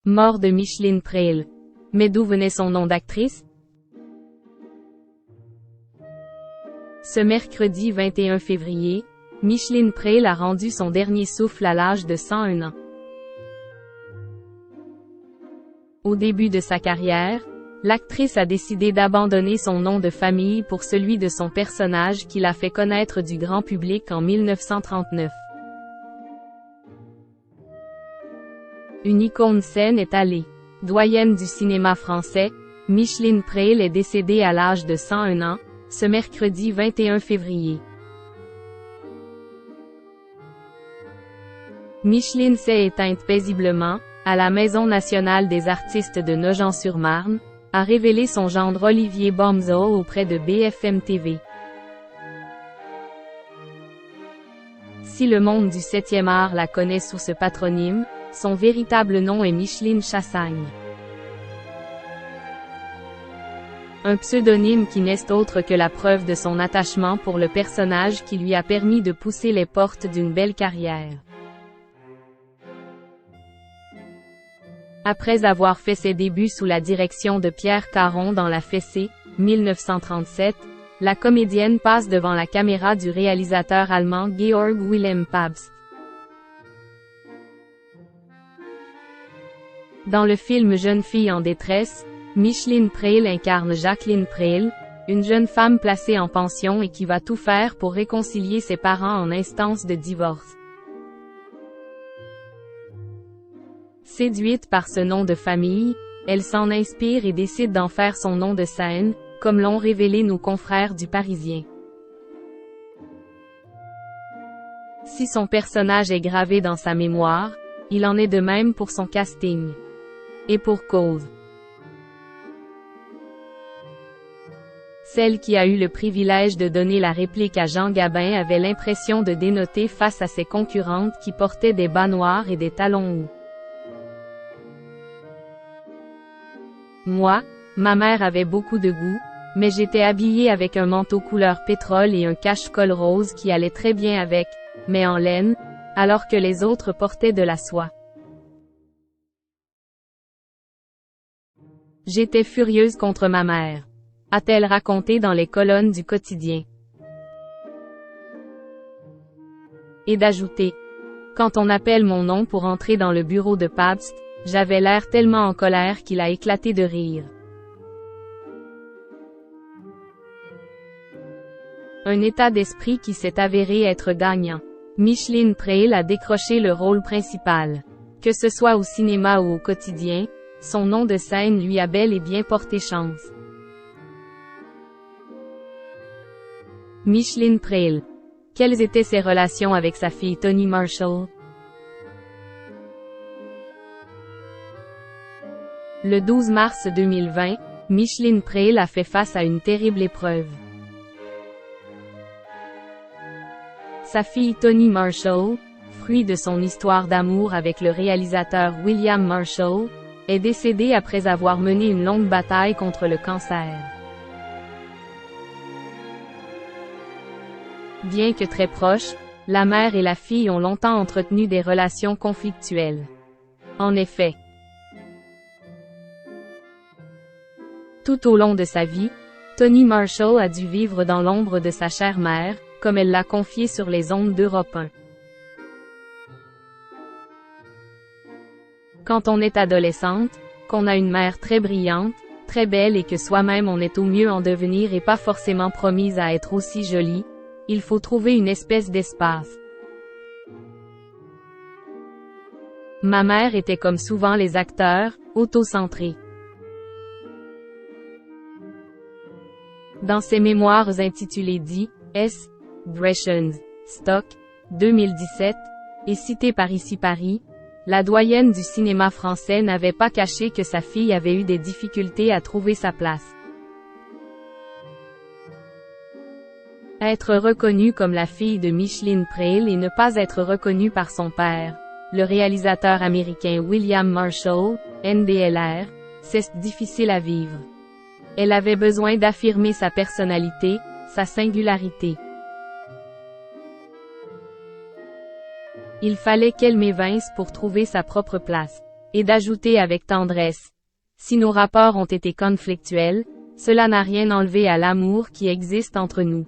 Mort de Micheline Preel. Mais d'où venait son nom d'actrice? Ce mercredi 21 février, Micheline Preel a rendu son dernier souffle à l'âge de 101 ans. Au début de sa carrière, l'actrice a décidé d'abandonner son nom de famille pour celui de son personnage qui l'a fait connaître du grand public en 1939. Une icône saine est allée. Doyenne du cinéma français, Micheline Preel est décédée à l'âge de 101 ans, ce mercredi 21 février. Micheline s'est éteinte paisiblement, à la Maison nationale des artistes de Nogent-sur-Marne, a révélé son gendre Olivier Bomzot auprès de BFM TV. Si le monde du 7e art la connaît sous ce patronyme, son véritable nom est Micheline Chassagne. Un pseudonyme qui n'est autre que la preuve de son attachement pour le personnage qui lui a permis de pousser les portes d'une belle carrière. Après avoir fait ses débuts sous la direction de Pierre Caron dans La Fessée, 1937, la comédienne passe devant la caméra du réalisateur allemand Georg Wilhelm Pabst. Dans le film Jeune fille en détresse, Micheline Preel incarne Jacqueline Preel, une jeune femme placée en pension et qui va tout faire pour réconcilier ses parents en instance de divorce. Séduite par ce nom de famille, elle s'en inspire et décide d'en faire son nom de scène, comme l'ont révélé nos confrères du Parisien. Si son personnage est gravé dans sa mémoire, il en est de même pour son casting. Et pour cause. Celle qui a eu le privilège de donner la réplique à Jean Gabin avait l'impression de dénoter face à ses concurrentes qui portaient des bas noirs et des talons hauts. Moi, ma mère avait beaucoup de goût, mais j'étais habillée avec un manteau couleur pétrole et un cache-col rose qui allait très bien avec, mais en laine, alors que les autres portaient de la soie. J'étais furieuse contre ma mère, a-t-elle raconté dans les colonnes du quotidien. Et d'ajouter. Quand on appelle mon nom pour entrer dans le bureau de Pabst, j'avais l'air tellement en colère qu'il a éclaté de rire. Un état d'esprit qui s'est avéré être gagnant. Micheline Preel a décroché le rôle principal. Que ce soit au cinéma ou au quotidien, son nom de scène lui a bel et bien porté chance. Micheline Preel. Quelles étaient ses relations avec sa fille Toni Marshall? Le 12 mars 2020, Micheline Preel a fait face à une terrible épreuve. Sa fille Toni Marshall, fruit de son histoire d'amour avec le réalisateur William Marshall, est décédée après avoir mené une longue bataille contre le cancer. Bien que très proches, la mère et la fille ont longtemps entretenu des relations conflictuelles. En effet, tout au long de sa vie, Toni Marshall a dû vivre dans l'ombre de sa chère mère, comme elle l'a confié sur les ondes d'Europe 1. Quand on est adolescente, qu'on a une mère très brillante, très belle et que soi-même on est au mieux en devenir et pas forcément promise à être aussi jolie, il faut trouver une espèce d'espace. Ma mère était comme souvent les acteurs, auto-centrée. Dans ses mémoires intitulées D.S. Brechens, Stock, 2017, et citée par Ici Paris, la doyenne du cinéma français n'avait pas caché que sa fille avait eu des difficultés à trouver sa place. Être reconnue comme la fille de Micheline Preel et ne pas être reconnue par son père, le réalisateur américain William Marshall, NDLR, c'est difficile à vivre. Elle avait besoin d'affirmer sa personnalité, sa singularité. Il fallait qu'elle m'évince pour trouver sa propre place. et d'ajouter avec tendresse. Si nos rapports ont été conflictuels, cela n'a rien enlevé à l'amour qui existe entre nous.